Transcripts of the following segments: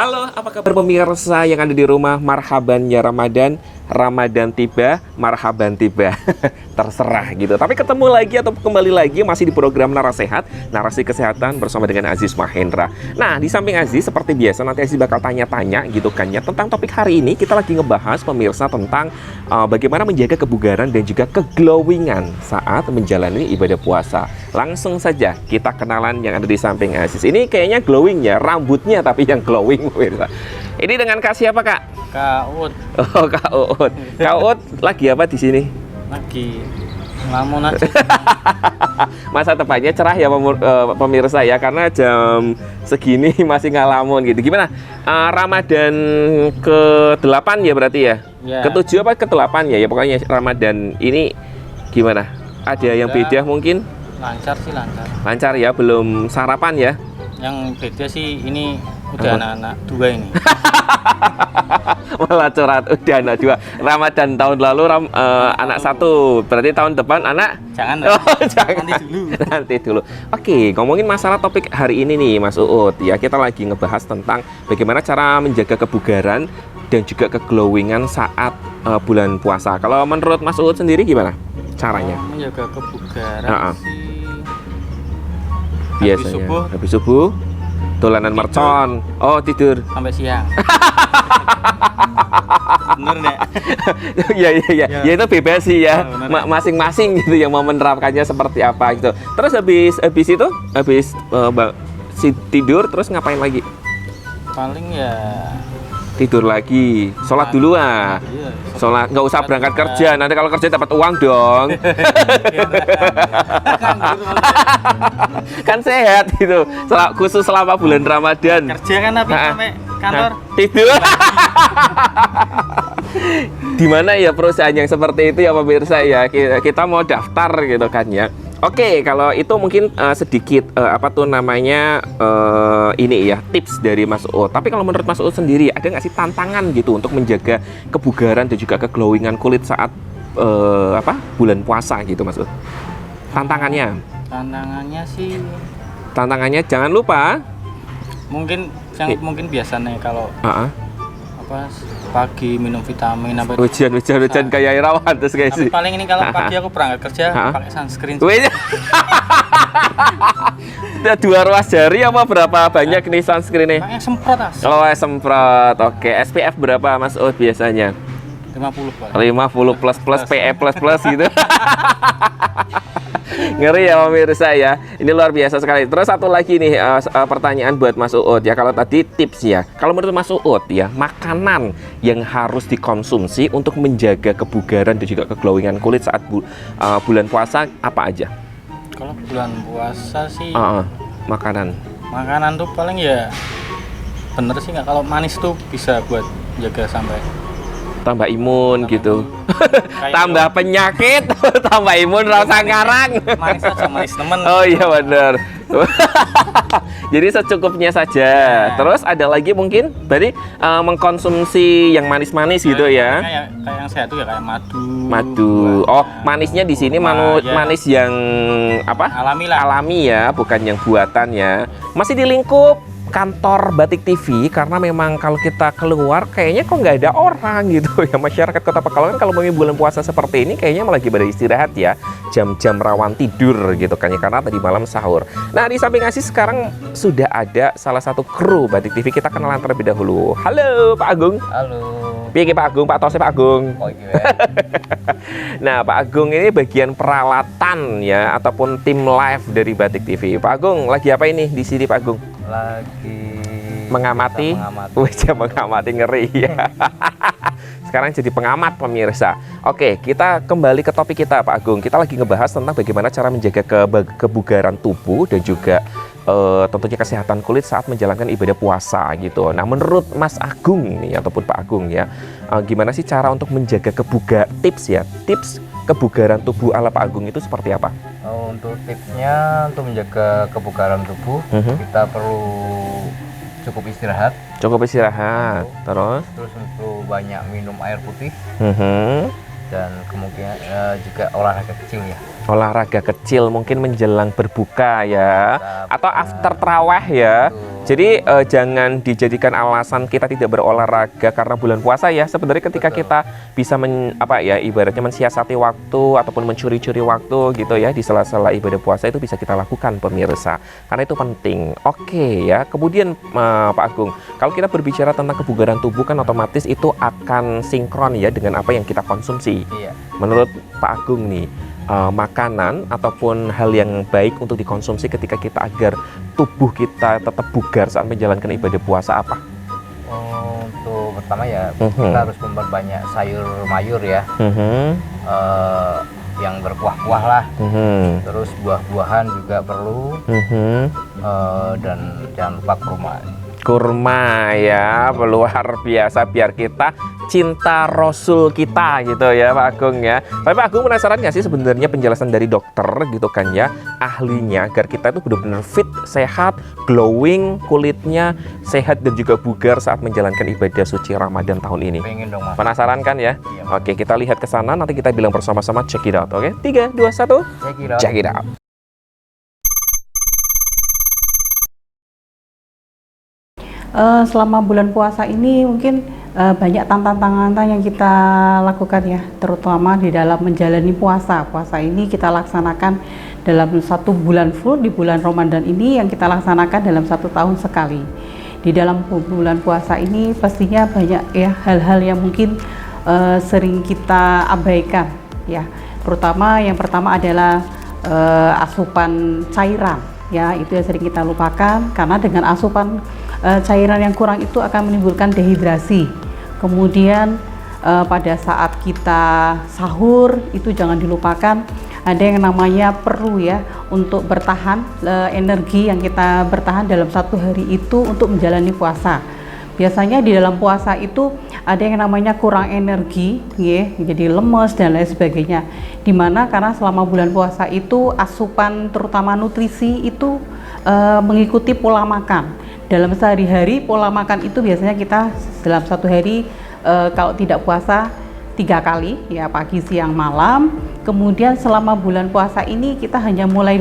Halo, apa kabar pemirsa yang ada di rumah? Marhaban ya Ramadan. Ramadan tiba, marhaban tiba. Terserah gitu. Tapi ketemu lagi atau kembali lagi masih di program Narasehat, narasi kesehatan bersama dengan Aziz Mahendra. Nah, di samping Aziz seperti biasa nanti Aziz bakal tanya-tanya gitu kan ya tentang topik hari ini. Kita lagi ngebahas pemirsa tentang bagaimana menjaga kebugaran dan juga keglowingan saat menjalani ibadah puasa. Langsung saja kita kenalan yang ada di samping Aziz. Ini kayaknya glowing ya, rambutnya tapi yang glowing pemirsa. Ini dengan Kak siapa, Kak? Kak Uut. Oh, Kak Uut. Kak Uut lagi apa di sini? Lagi ngelamun aja. Masa depannya cerah ya pemirsa ya, karena jam segini masih ngelamun gitu. Gimana? Ramadan ke-8 ya berarti ya? Ya. Ke-7 apa ke-8 ya? Ya pokoknya Ramadan ini gimana? Ada yang beda mungkin? Lancar sih, lancar. Lancar ya, belum sarapan ya? Yang beda sih ini udah anak-anak 2 ini. Malah curhat udah anak 2. Ramadan tahun lalu anak 1, berarti tahun depan anak Jangan, jangan. nanti dulu. Nanti dulu. Oke, ngomongin masalah topik hari ini nih Mas Uut ya, kita lagi ngebahas tentang bagaimana cara menjaga kebugaran dan juga keglowingan saat bulan puasa. Kalau menurut Mas Uut sendiri gimana caranya? Menjaga kebugaran sih Biasanya habis subuh dolanan mercon. Oh, tidur sampai siang. Bener nih. Ya itu bebas sih ya, masing-masing gitu yang mau menerapkannya seperti apa gitu. Terus habis tidur terus ngapain lagi? Paling ya Tidur lagi, sholat dulu ah. iya. Sholat, nggak usah berangkat kerja, nanti kalau kerja dapat uang dong. Kan sehat gitu, khusus selama bulan Ramadan. Kerja kan habis sampai kantor tidur. Di mana ya perusahaan yang seperti itu ya pemirsa ya, kita mau daftar gitu kan ya. Oke, kalau itu mungkin sedikit ini ya tips dari Mas Uut. Tapi kalau menurut Mas Uut sendiri ada nggak sih tantangan gitu untuk menjaga kebugaran dan juga keglowingan kulit saat bulan puasa gitu Mas Uut? Tantangannya sih jangan lupa mungkin biasanya kalau pagi minum vitamin apa hujan kayak Irawan terus kayak sih. Paling ini kalau pagi aku berangkat kerja pakai sunscreen. Udah 2 ruas jari apa berapa banyak nih sunscreen-nya? Pakai semprot semprot. Oke, SPF berapa Mas Uut biasanya? 50 plus PE plus gitu. Ngeri ya pemirsa ya, ini luar biasa sekali. Terus satu lagi nih pertanyaan buat Mas Uut ya. Kalau tadi tips ya, kalau menurut Mas Uut ya, makanan yang harus dikonsumsi untuk menjaga kebugaran dan juga keglowingan kulit saat bulan puasa apa aja? Kalau bulan puasa sih makanan tuh paling ya bener sih nggak, kalau manis tuh bisa buat jaga sampai tambah imun gitu. Tambah penyakit, tambah imun rasa ngarang. Manis aja, manis temen. Oh iya benar. Jadi secukupnya saja. Terus ada lagi mungkin berarti mengkonsumsi yang manis-manis gitu ya. Kayak yang sehat tuh ya kayak madu. Oh, manisnya di sini manis yang apa? Alami ya, bukan yang buatan ya. Masih di lingkup kantor Batik TV, karena memang kalau kita keluar kayaknya kok nggak ada orang gitu ya. Masyarakat Kota Pekalongan kalau mau bulan puasa seperti ini kayaknya lagi pada istirahat ya, jam-jam rawan tidur gitu kan ya, karena tadi malam sahur. Nah, di samping Aziz sekarang sudah ada salah satu kru Batik TV. Kita kenalan terlebih dahulu. Halo Pak Agung. Halo. Piye Pak Agung, Pak Tose Pak Agung. Oh iya. Nah, Pak Agung ini bagian peralatan ya ataupun tim live dari Batik TV. Pak Agung lagi apa ini di sini Pak Agung? Lagi mengamati. Ngeri ya. Sekarang jadi pengamat pemirsa. Oke, kita kembali ke topik kita Pak Agung. Kita lagi ngebahas tentang bagaimana cara menjaga kebugaran tubuh dan juga tentunya kesehatan kulit saat menjalankan ibadah puasa gitu. Nah, menurut Mas Agung ini ataupun Pak Agung ya, gimana sih cara untuk menjaga tips kebugaran tubuh ala Pak Agung itu seperti apa? Untuk tipsnya, untuk menjaga kebugaran tubuh, kita perlu cukup istirahat. Terus untuk banyak minum air putih. Dan kemungkinan juga olahraga kecil ya. Olahraga kecil mungkin menjelang berbuka ya, atau after terawih ya. Jadi jangan dijadikan alasan kita tidak berolahraga karena bulan puasa ya. Sebenarnya ketika kita bisa ibaratnya mensiasati waktu ataupun mencuri-curi waktu gitu ya di sela-sela ibadah puasa itu bisa kita lakukan pemirsa. Karena itu penting. Oke ya. Kemudian Pak Agung, kalau kita berbicara tentang kebugaran tubuh kan otomatis itu akan sinkron ya dengan apa yang kita konsumsi. Iya. Menurut Pak Agung nih, makanan ataupun hal yang baik untuk dikonsumsi ketika kita agar tubuh kita tetap bugar saat menjalankan ibadah puasa apa? Untuk pertama ya kita harus memperbanyak sayur mayur ya, yang berkuah-kuah lah. Terus buah-buahan juga perlu, dan jangan lupa kurma ya, luar biasa biar kita cinta Rasul kita gitu ya Pak Agung ya. Tapi Pak Agung penasaran nggak sih sebenarnya penjelasan dari dokter gitu kan ya, ahlinya agar kita itu benar-benar fit, sehat, glowing, kulitnya sehat dan juga bugar saat menjalankan ibadah suci Ramadan tahun ini. Pengen dong Mas. Penasaran kan ya? Iya, Oke, kita lihat ke sana nanti kita bilang bersama-sama check it out. Oke, 3, 2, 1, check it out. Selama bulan puasa ini mungkin banyak tantangan-tantangan yang kita lakukan ya, terutama di dalam menjalani puasa. Puasa ini kita laksanakan dalam 1 bulan full di bulan Ramadan ini yang kita laksanakan dalam 1 tahun sekali. Di dalam bulan puasa ini pastinya banyak ya hal-hal yang mungkin sering kita abaikan ya. Terutama yang pertama adalah asupan cairan ya, itu yang sering kita lupakan karena dengan asupan cairan yang kurang itu akan menimbulkan dehidrasi. Kemudian pada saat kita sahur itu jangan dilupakan ada yang namanya perlu ya untuk bertahan, energi yang kita bertahan dalam 1 hari itu untuk menjalani puasa. Biasanya di dalam puasa itu ada yang namanya kurang energi ya, jadi lemes dan lain sebagainya. Dimana karena selama bulan puasa itu asupan terutama nutrisi itu mengikuti pola makan. Dalam sehari-hari pola makan itu biasanya kita dalam 1 hari kalau tidak puasa 3 kali ya, pagi, siang, malam. Kemudian selama bulan puasa ini kita hanya mulai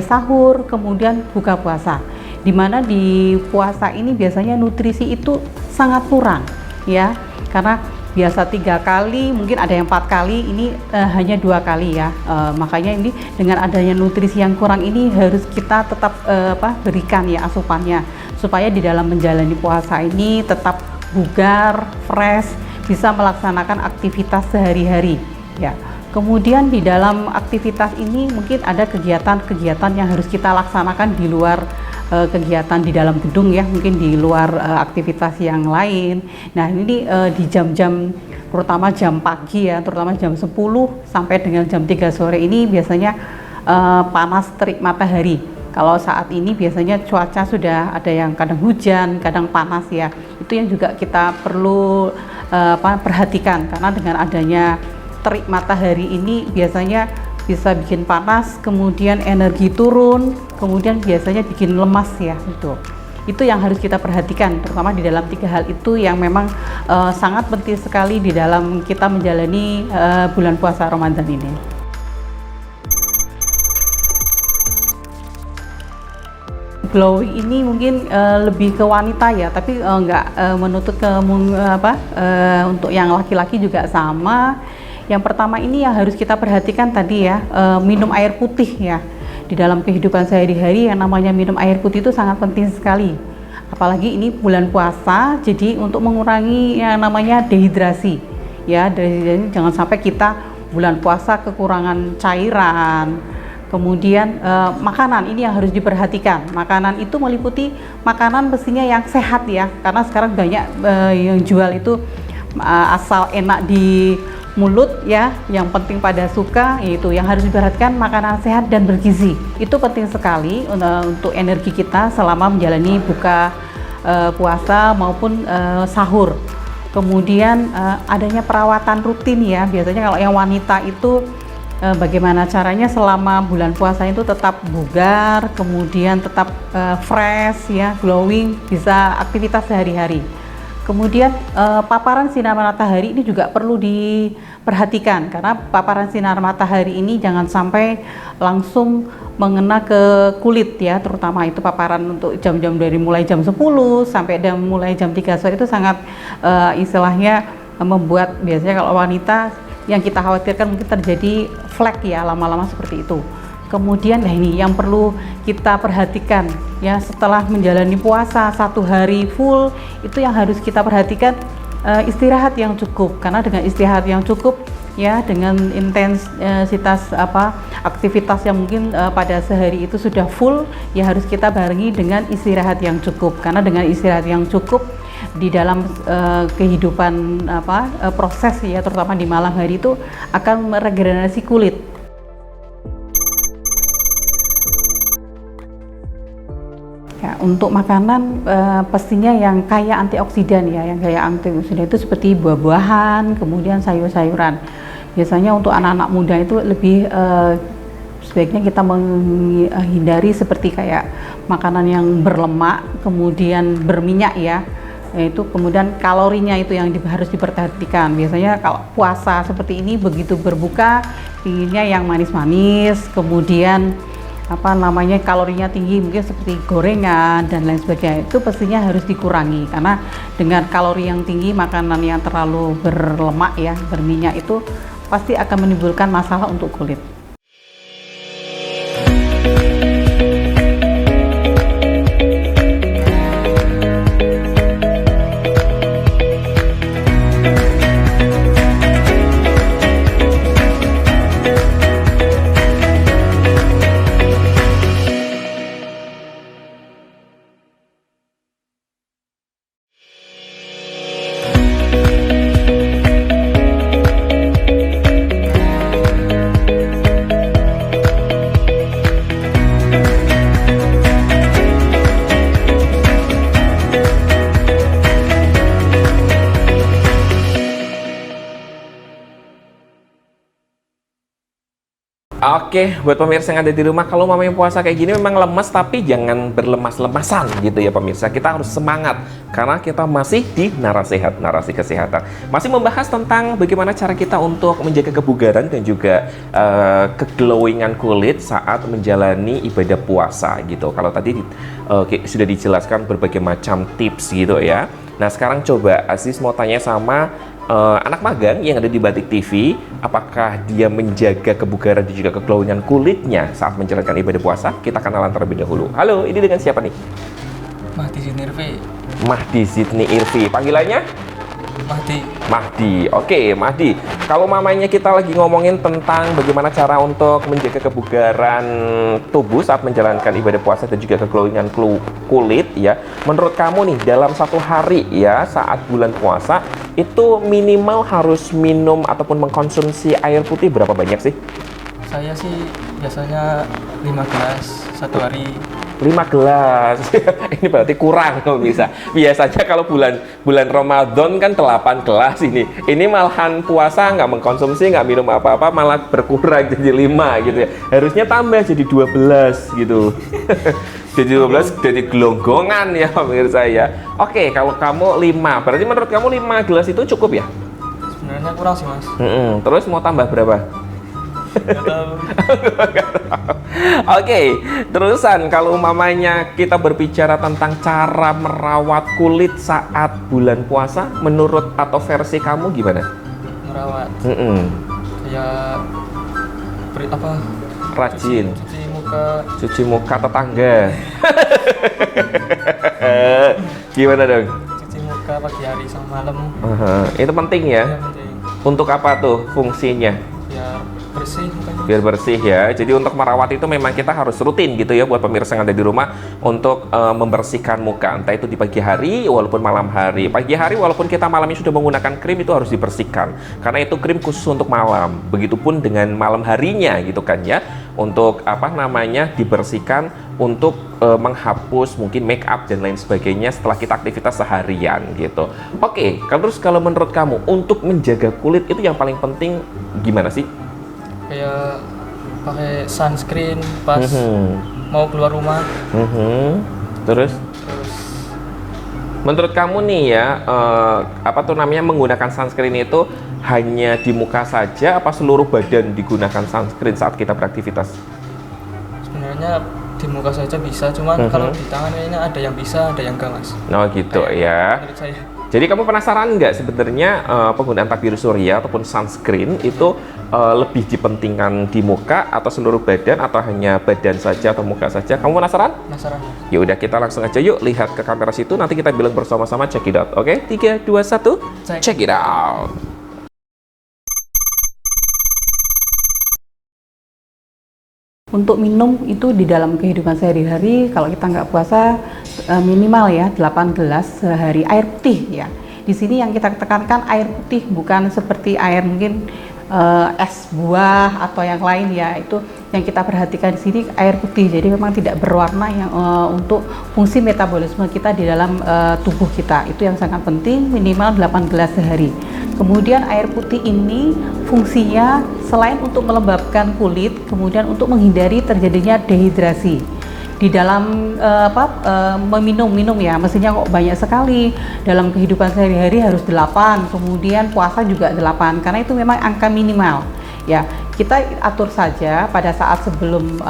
sahur kemudian buka puasa. Dimana di puasa ini biasanya nutrisi itu sangat kurang ya, karena biasa 3 kali, mungkin ada yang 4 kali, ini hanya 2 kali ya. Makanya ini dengan adanya nutrisi yang kurang ini harus kita tetap berikan ya asupannya, supaya di dalam menjalani puasa ini tetap bugar, fresh, bisa melaksanakan aktivitas sehari-hari ya. Kemudian di dalam aktivitas ini mungkin ada kegiatan-kegiatan yang harus kita laksanakan di luar kegiatan di dalam gedung ya, mungkin di luar aktivitas yang lain. Nah ini di jam-jam terutama jam pagi ya, terutama jam 10 sampai dengan jam 3 sore ini biasanya panas terik matahari. Kalau saat ini biasanya cuaca sudah ada yang kadang hujan, kadang panas ya. Itu yang juga kita perlu perhatikan, karena dengan adanya terik matahari ini biasanya bisa bikin panas, kemudian energi turun, kemudian biasanya bikin lemas ya. Itu yang harus kita perhatikan, terutama di dalam 3 hal itu yang memang sangat penting sekali di dalam kita menjalani bulan puasa Ramadan ini. Glowing ini mungkin lebih ke wanita ya, tapi nggak menutup ke untuk yang laki-laki juga sama. Yang pertama ini yang harus kita perhatikan tadi ya, minum air putih ya. Di dalam kehidupan sehari-hari yang namanya minum air putih itu sangat penting sekali. Apalagi ini bulan puasa, jadi untuk mengurangi yang namanya dehidrasi ya. Jadi jangan sampai kita bulan puasa kekurangan cairan. Kemudian makanan ini yang harus diperhatikan. Makanan itu meliputi makanan mestinya yang sehat ya, karena sekarang banyak yang jual itu asal enak di mulut ya, yang penting pada suka. Itu yang harus diperhatikan, makanan sehat dan bergizi. Itu penting sekali untuk energi kita selama menjalani buka puasa maupun sahur. Kemudian adanya perawatan rutin ya. Biasanya kalau yang wanita itu bagaimana caranya selama bulan puasa itu tetap bugar, kemudian tetap fresh ya, glowing, bisa aktivitas sehari-hari. Kemudian paparan sinar matahari ini juga perlu diperhatikan, karena paparan sinar matahari ini jangan sampai langsung mengena ke kulit ya, terutama itu paparan untuk jam-jam dari mulai jam 10 sampai mulai jam 3 sore itu sangat istilahnya membuat, biasanya kalau wanita yang kita khawatirkan mungkin terjadi flek ya lama-lama seperti itu. Kemudian ini yang perlu kita perhatikan ya, setelah menjalani puasa 1 hari full, itu yang harus kita perhatikan istirahat yang cukup, karena dengan istirahat yang cukup ya, dengan intensitas aktivitas yang mungkin pada sehari itu sudah full, ya harus kita barengi dengan istirahat yang cukup, karena dengan istirahat yang cukup di dalam kehidupan proses ya, terutama di malam hari itu akan meregenerasi kulit. Ya, untuk makanan pastinya yang kaya antioksidan ya, yang kaya antioksidan itu seperti buah-buahan, kemudian sayur-sayuran. Biasanya untuk anak-anak muda itu lebih sebaiknya kita menghindari seperti kayak makanan yang berlemak, kemudian berminyak ya, yaitu kemudian kalorinya itu yang harus diperhatikan. Biasanya kalau puasa seperti ini, begitu berbuka pinginnya yang manis-manis, kemudian kalorinya tinggi, mungkin seperti gorengan dan lain sebagainya, itu pastinya harus dikurangi, karena dengan kalori yang tinggi, makanan yang terlalu berlemak ya, berminyak, itu pasti akan menimbulkan masalah untuk kulit. Oke, buat pemirsa yang ada di rumah, kalau mamanya puasa kayak gini memang lemas, tapi jangan berlemas-lemasan gitu ya pemirsa. Kita harus semangat, karena kita masih di Narasehat, narasi kesehatan. Masih membahas tentang bagaimana cara kita untuk menjaga kebugaran dan juga keglowingan kulit saat menjalani ibadah puasa gitu. Kalau tadi sudah dijelaskan berbagai macam tips gitu ya. Nah sekarang coba Aziz mau tanya sama anak magang yang ada di Batik TV, apakah dia menjaga kebugaran dan juga keglowingan kulitnya saat menjalankan ibadah puasa? Kita kenalan terlebih dahulu. Halo, ini dengan siapa nih? Mahdi Zidni Irfi. Mahdi Zidni Irfi. Panggilannya? Mahdi. Oke, Mahdi. Kalau mamanya kita lagi ngomongin tentang bagaimana cara untuk menjaga kebugaran tubuh saat menjalankan ibadah puasa dan juga keglowingan kulit ya. Menurut kamu nih, dalam 1 hari ya saat bulan puasa itu minimal harus minum ataupun mengkonsumsi air putih berapa banyak sih? Saya sih biasanya 5 gelas 1 hari. 5 gelas. Ini berarti kurang kalau bisa. Biasanya kalau bulan Ramadan kan 8 gelas ini. Ini malahan puasa nggak mengkonsumsi, nggak minum apa-apa, malah berkurang jadi 5 gitu ya. Harusnya tambah jadi 12 gitu. Jadi 12 jadi gelonggongan ya pemirsa ya. Oke, kalau kamu 5, berarti menurut kamu 5 gelas itu cukup ya? Sebenarnya kurang sih mas. Terus mau tambah berapa? Nggak tahu. Oke, terusan kalau mamanya kita berbicara tentang cara merawat kulit saat bulan puasa, menurut atau versi kamu gimana? Merawat. Kayak rajin. Cuci muka tetangga. Gimana dong? Cuci muka pagi hari sama malam. Itu penting ya? Ya penting. Untuk apa tuh fungsinya? Biar bersih mukanya. Biar bersih ya. Jadi untuk merawat itu memang kita harus rutin gitu ya buat pemirsa yang ada di rumah untuk membersihkan muka. Entah itu di pagi hari walaupun malam hari. Pagi hari walaupun kita malamnya sudah menggunakan krim, itu harus dibersihkan. Karena itu krim khusus untuk malam. Begitupun dengan malam harinya gitu kan ya. Untuk dibersihkan untuk menghapus mungkin make up dan lain sebagainya setelah kita aktivitas seharian gitu. Oke, terus kalau menurut kamu untuk menjaga kulit itu yang paling penting gimana sih? Kayak pakai sunscreen pas mau keluar rumah. Terus Menurut kamu nih ya, apa tuh namanya, menggunakan sunscreen itu hanya di muka saja, apa seluruh badan digunakan sunscreen saat kita beraktivitas? Sebenarnya di muka saja bisa, cuman kalau di tangan kayaknya ada yang bisa, ada yang enggak, Mas. Oh gitu ya. Menurut saya. Jadi kamu penasaran nggak sebenarnya penggunaan tabir surya ataupun sunscreen itu lebih dipentingkan di muka atau seluruh badan atau hanya badan saja atau muka saja? Kamu penasaran? Penasaran, Mas. Ya udah, kita langsung aja yuk lihat ke kamera situ, nanti kita bilang bersama-sama, check it out. Oke, 3, 2, 1, check it out. Untuk minum itu di dalam kehidupan sehari-hari, kalau kita nggak puasa minimal ya 8 gelas sehari air putih ya. Di sini yang kita tekankan air putih, bukan seperti air mungkin es buah atau yang lain ya. Itu yang kita perhatikan di sini air putih. Jadi memang tidak berwarna yang untuk fungsi metabolisme kita di dalam tubuh kita. Itu yang sangat penting, minimal 8 gelas sehari. Kemudian air putih ini fungsinya selain untuk melembabkan kulit, kemudian untuk menghindari terjadinya dehidrasi. Di dalam minum ya, mestinya kok banyak sekali. Dalam kehidupan sehari-hari harus 8, kemudian puasa juga 8, karena itu memang angka minimal. Ya, kita atur saja pada saat sebelum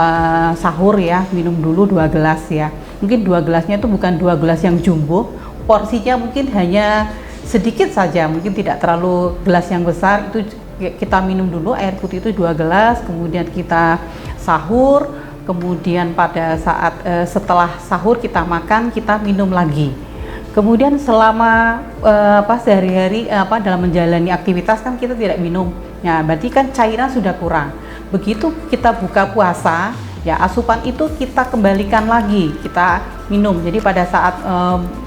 sahur ya, minum dulu 2 gelas ya. Mungkin 2 gelasnya itu bukan 2 gelas yang jumbo, porsinya mungkin hanya sedikit saja, mungkin tidak terlalu gelas yang besar. Itu kita minum dulu air putih itu 2 gelas, kemudian kita sahur, kemudian pada saat setelah sahur kita makan, kita minum lagi. Kemudian selama sehari-hari dalam menjalani aktivitas kan kita tidak minum. Ya, berarti kan cairan sudah kurang. Begitu kita buka puasa, ya asupan itu kita kembalikan lagi, kita minum. Jadi pada saat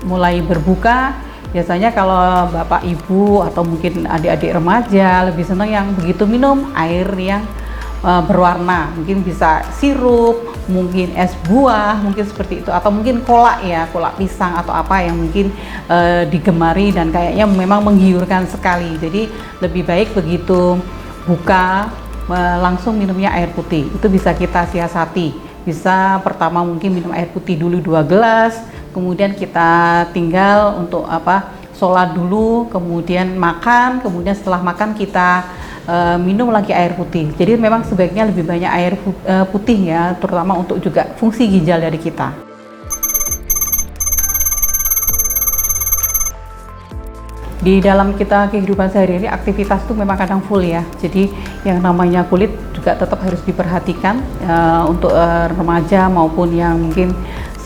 mulai berbuka, biasanya kalau bapak ibu atau mungkin adik-adik remaja lebih senang yang begitu minum air yang berwarna, mungkin bisa sirup, mungkin es buah, mungkin seperti itu, atau mungkin kolak ya, kolak pisang atau apa yang mungkin digemari dan kayaknya memang menggiurkan sekali. Jadi lebih baik begitu buka langsung minumnya air putih. Itu bisa kita siasati. Bisa pertama mungkin minum air putih dulu 2 gelas, kemudian kita tinggal untuk sholat dulu, kemudian makan, kemudian setelah makan kita minum lagi air putih. Jadi memang sebaiknya lebih banyak air putih ya, terutama untuk juga fungsi ginjal dari kita. Di dalam kita kehidupan sehari-hari, aktivitas itu memang kadang full ya. Jadi yang namanya kulit juga tetap harus diperhatikan untuk remaja maupun yang mungkin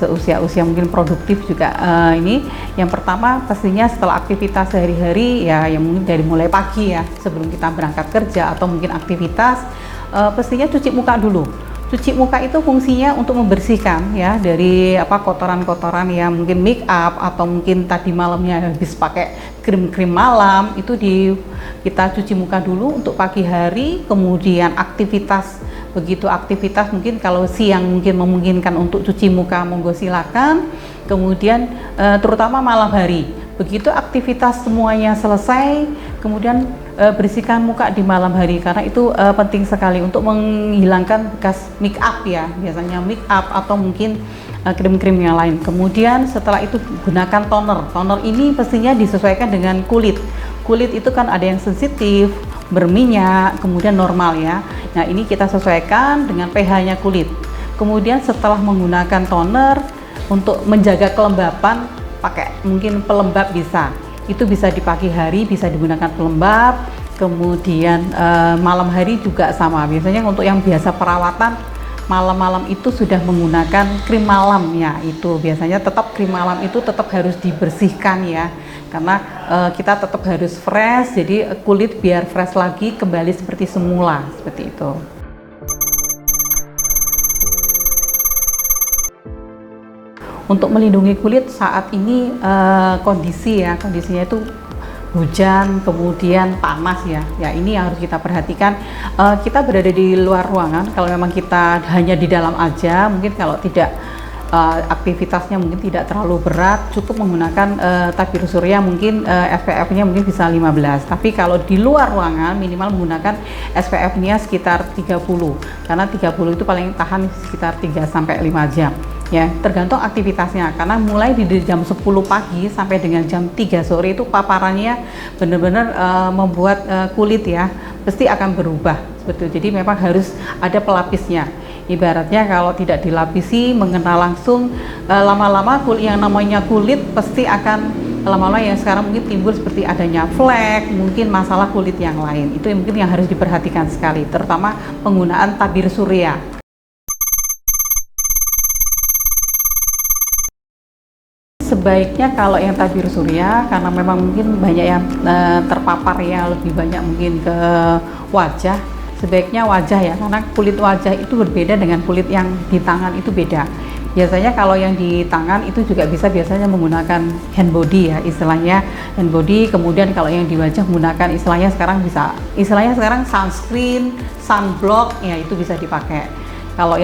seusia-usia mungkin produktif juga. Ini yang pertama pastinya setelah aktivitas sehari-hari ya, yang mungkin dari mulai pagi ya, sebelum kita berangkat kerja atau mungkin aktivitas, pastinya cuci muka dulu. Cuci muka itu fungsinya untuk membersihkan ya dari kotoran-kotoran yang mungkin make up atau mungkin tadi malamnya habis pakai krim-krim malam, itu kita cuci muka dulu untuk pagi hari. Kemudian aktivitas, begitu aktivitas mungkin kalau siang mungkin memungkinkan untuk cuci muka, monggo silakan. Kemudian terutama malam hari, begitu aktivitas semuanya selesai, kemudian bersihkan muka di malam hari, karena itu penting sekali untuk menghilangkan bekas make up ya, biasanya make up atau mungkin krim-krim yang lain. Kemudian setelah itu gunakan toner. Toner ini pastinya disesuaikan dengan kulit. Kulit itu kan ada yang sensitif, berminyak, kemudian normal ya. Nah, ini kita sesuaikan dengan pH-nya kulit. Kemudian setelah menggunakan toner untuk menjaga kelembapan, pakai mungkin pelembab bisa. Itu bisa di pagi hari bisa digunakan pelembab. Kemudian malam hari juga sama. Biasanya untuk yang biasa perawatan malam-malam itu sudah menggunakan krim malam ya. Itu biasanya tetap krim malam itu tetap harus dibersihkan ya. Karena kita tetap harus fresh, jadi kulit biar fresh lagi, kembali seperti semula, seperti itu. Untuk melindungi kulit saat ini kondisinya itu hujan, kemudian panas ya. Ya, ini yang harus kita perhatikan. Kita berada di luar ruangan, kalau memang kita hanya di dalam aja, mungkin kalau tidak aktivitasnya mungkin tidak terlalu berat, cukup menggunakan tabir surya, mungkin SPF-nya mungkin bisa 15. Tapi kalau di luar ruangan minimal menggunakan SPF-nya sekitar 30, karena 30 itu paling tahan sekitar 3 sampai 5 jam. Ya, tergantung aktivitasnya, karena mulai di jam 10 pagi sampai dengan jam 3 sore itu paparannya benar-benar membuat kulit ya pasti akan berubah seperti itu. Jadi memang harus ada pelapisnya. Ibaratnya kalau tidak dilapisi mengena langsung, lama-lama yang namanya kulit pasti akan lama-lama yang sekarang mungkin timbul seperti adanya flek, mungkin masalah kulit yang lain. Itu mungkin yang harus diperhatikan sekali, terutama penggunaan tabir surya. Sebaiknya kalau yang tabir surya, karena memang mungkin banyak yang terpapar ya, lebih banyak mungkin ke wajah, sebaiknya wajah ya, karena kulit wajah itu berbeda dengan kulit yang di tangan, itu beda. Biasanya kalau yang di tangan itu juga biasanya menggunakan hand body ya, istilahnya hand body. Kemudian kalau yang di wajah menggunakan istilahnya sekarang sunscreen, sunblock ya, itu bisa dipakai. Kalau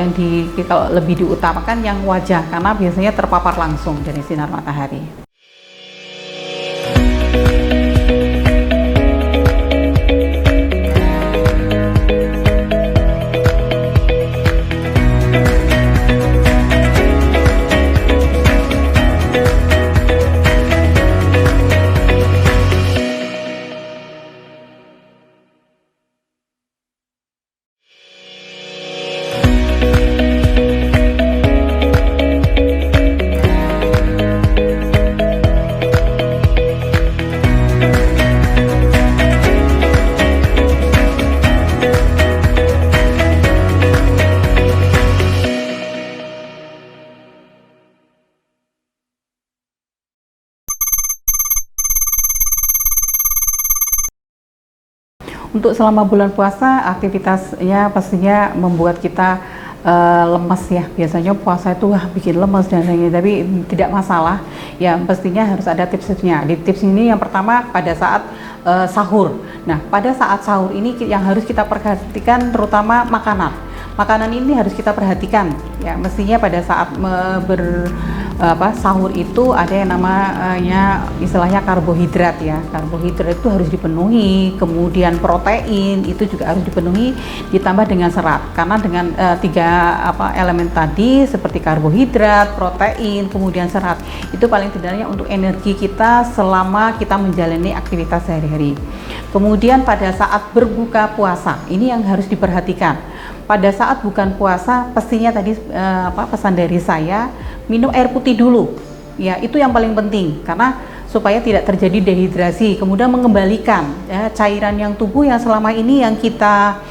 kalau lebih diutamakan yang wajah, karena biasanya terpapar langsung dari sinar matahari. Untuk selama bulan puasa, aktivitasnya pastinya membuat kita lemes ya. Biasanya puasa itu bikin lemes dan lain-lain, tapi tidak masalah. Ya pastinya harus ada tips-tipsnya. Di tips ini yang pertama pada saat sahur. Nah, pada saat sahur ini yang harus kita perhatikan terutama makanan. Makanan ini harus kita perhatikan ya, mestinya pada saat sahur itu ada yang namanya istilahnya karbohidrat ya. Karbohidrat itu harus dipenuhi, kemudian protein itu juga harus dipenuhi, ditambah dengan serat. Karena dengan tiga elemen tadi seperti karbohidrat, protein, kemudian serat, itu paling tidaknya untuk energi kita selama kita menjalani aktivitas sehari-hari. Kemudian pada saat berbuka puasa, ini yang harus diperhatikan. Pada saat bukan puasa, pastinya tadi pesan dari saya, minum air putih dulu. Ya, itu yang paling penting karena supaya tidak terjadi dehidrasi, kemudian mengembalikan ya, cairan yang tubuh yang selama ini yang kita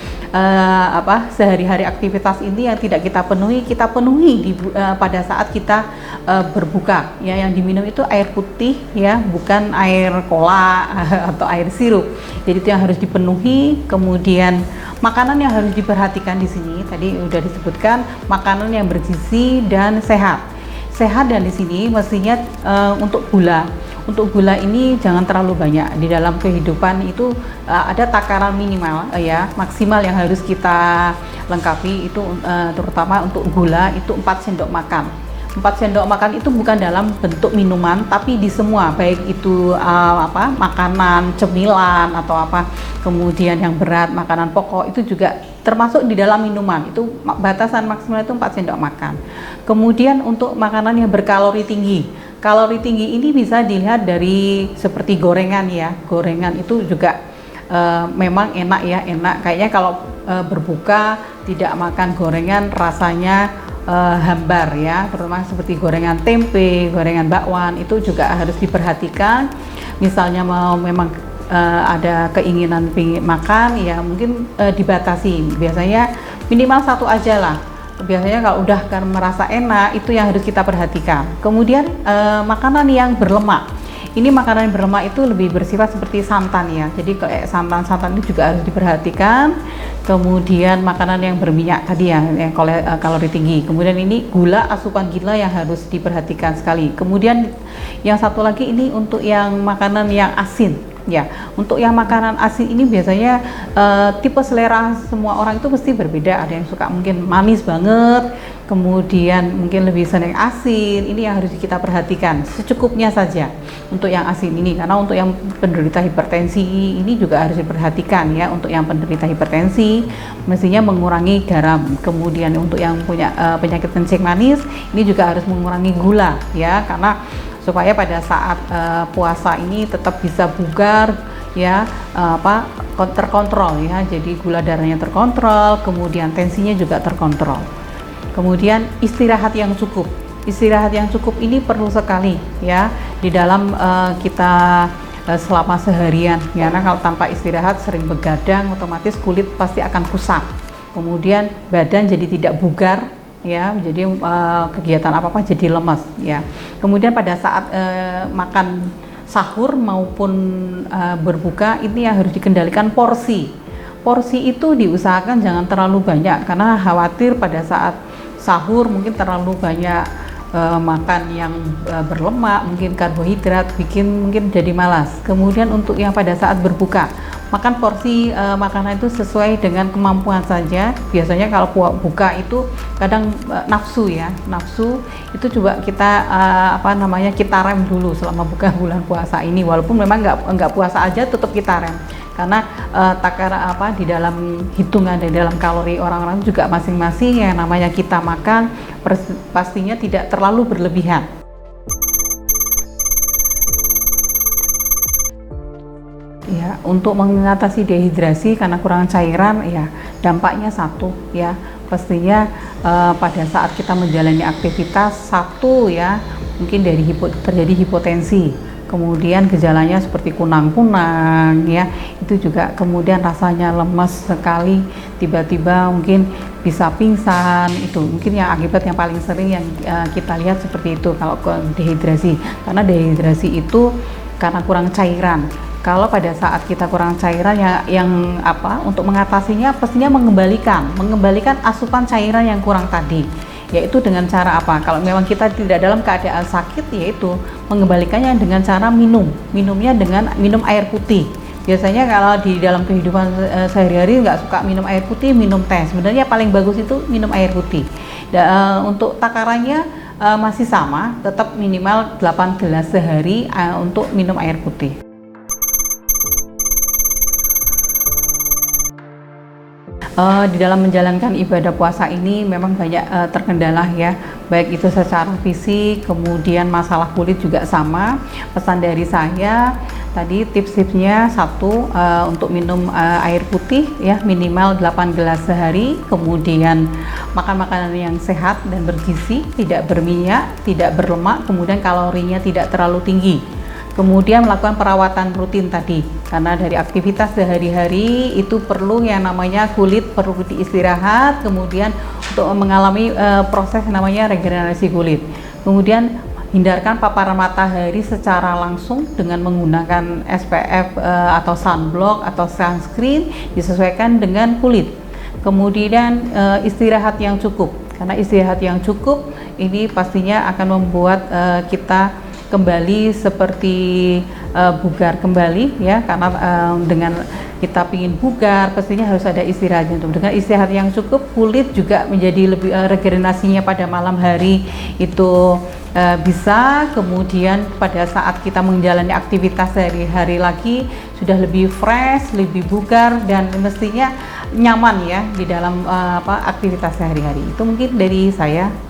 sehari-hari aktivitas ini yang tidak kita penuhi pada saat kita berbuka ya. Yang diminum itu air putih ya, bukan air cola atau air sirup. Jadi itu yang harus dipenuhi. Kemudian makanan yang harus diperhatikan di sini tadi udah disebutkan, makanan yang bergizi dan sehat. Dan di sini mestinya untuk gula. Untuk gula ini jangan terlalu banyak. Di dalam kehidupan itu ada takaran minimal ya, maksimal yang harus kita lengkapi itu terutama untuk gula itu 4 sendok makan. 4 sendok makan itu bukan dalam bentuk minuman, tapi di semua, baik itu makanan, cemilan atau kemudian yang berat, makanan pokok itu juga termasuk di dalam minuman. Itu batasan maksimal itu 4 sendok makan. Kemudian untuk makanan yang berkalori tinggi. Kalori tinggi ini bisa dilihat dari seperti gorengan ya. Gorengan itu juga memang enak ya, kayaknya kalau berbuka tidak makan gorengan rasanya hambar ya, terutama seperti gorengan tempe, gorengan bakwan itu juga harus diperhatikan. Misalnya memang ada keinginan makan ya, mungkin dibatasi, biasanya minimal 1 aja lah. Biasanya kalau udah kan merasa enak, itu yang harus kita perhatikan. Kemudian makanan yang berlemak. Ini makanan yang berlemak itu lebih bersifat seperti santan ya. Jadi kayak santan itu juga harus diperhatikan. Kemudian makanan yang berminyak tadi yang kalori tinggi. Kemudian ini gula, asupan gula yang harus diperhatikan sekali. Kemudian yang satu lagi ini untuk yang makanan yang asin. Ya, untuk yang makanan asin ini biasanya tipe selera semua orang itu mesti berbeda. Ada yang suka mungkin manis banget, kemudian mungkin lebih senang asin. Ini yang harus kita perhatikan, secukupnya saja untuk yang asin ini, karena untuk yang penderita hipertensi ini juga harus diperhatikan ya. Untuk yang penderita hipertensi mestinya mengurangi garam. Kemudian untuk yang punya penyakit kencing manis ini juga harus mengurangi gula ya, karena supaya pada saat puasa ini tetap bisa bugar ya, terkontrol ya. Jadi gula darahnya terkontrol, kemudian tensinya juga terkontrol. Kemudian istirahat yang cukup. Istirahat yang cukup ini perlu sekali ya di dalam kita selama seharian ya, karena kalau tanpa istirahat sering begadang, otomatis kulit pasti akan kusam. Kemudian badan jadi tidak bugar ya, jadi kegiatan apa-apa jadi lemas ya. Kemudian pada saat makan sahur maupun berbuka ini yang harus dikendalikan porsi. Porsi itu diusahakan jangan terlalu banyak, karena khawatir pada saat sahur mungkin terlalu banyak makan yang berlemak, mungkin karbohidrat, bikin mungkin jadi malas. Kemudian untuk yang pada saat berbuka, makan porsi makanan itu sesuai dengan kemampuan saja. Biasanya kalau buka itu kadang nafsu ya, nafsu itu coba kita kita rem dulu selama buka bulan puasa ini. Walaupun memang nggak puasa aja, tetap kita rem, karena di dalam hitungan di dalam kalori orang-orang juga masing-masing yang namanya kita makan pastinya tidak terlalu berlebihan. Ya, untuk mengatasi dehidrasi karena kurang cairan ya, dampaknya satu ya, pastinya pada saat kita menjalani aktivitas satu ya, mungkin terjadi hipotensi. Kemudian gejalanya seperti kunang-kunang ya, itu juga kemudian rasanya lemas sekali, tiba-tiba mungkin bisa pingsan. Itu mungkin yang akibat yang paling sering yang kita lihat seperti itu kalau dehidrasi, karena dehidrasi itu karena kurang cairan. Kalau pada saat kita kurang cairan yang untuk mengatasinya pastinya mengembalikan asupan cairan yang kurang tadi, yaitu dengan cara apa? Kalau memang kita tidak dalam keadaan sakit, yaitu mengembalikannya dengan cara minumnya dengan minum air putih. Biasanya kalau di dalam kehidupan sehari-hari nggak suka minum air putih, minum teh. Sebenarnya paling bagus itu minum air putih. Untuk takarannya masih sama, tetap minimal 8 gelas sehari untuk minum air putih. Di dalam menjalankan ibadah puasa ini memang banyak terkendala ya, baik itu secara fisik, kemudian masalah kulit juga sama. Pesan dari saya tadi tips-tipsnya satu, untuk minum air putih ya minimal 8 gelas sehari, kemudian makan makanan yang sehat dan bergizi, tidak berminyak, tidak berlemak, kemudian kalorinya tidak terlalu tinggi. Kemudian melakukan perawatan rutin tadi, karena dari aktivitas sehari-hari itu perlu yang namanya kulit perlu diistirahat, kemudian untuk mengalami proses namanya regenerasi kulit. Kemudian hindarkan paparan matahari secara langsung dengan menggunakan SPF atau sunblock atau sunscreen disesuaikan dengan kulit. Kemudian istirahat yang cukup, karena istirahat yang cukup ini pastinya akan membuat kita kembali seperti bugar kembali ya, karena dengan kita ingin bugar pastinya harus ada istirahat. Dengan istirahat yang cukup, kulit juga menjadi lebih regenerasinya pada malam hari itu bisa. Kemudian pada saat kita menjalani aktivitas sehari-hari lagi sudah lebih fresh, lebih bugar, dan mestinya nyaman ya di dalam aktivitas sehari-hari. Itu mungkin dari saya.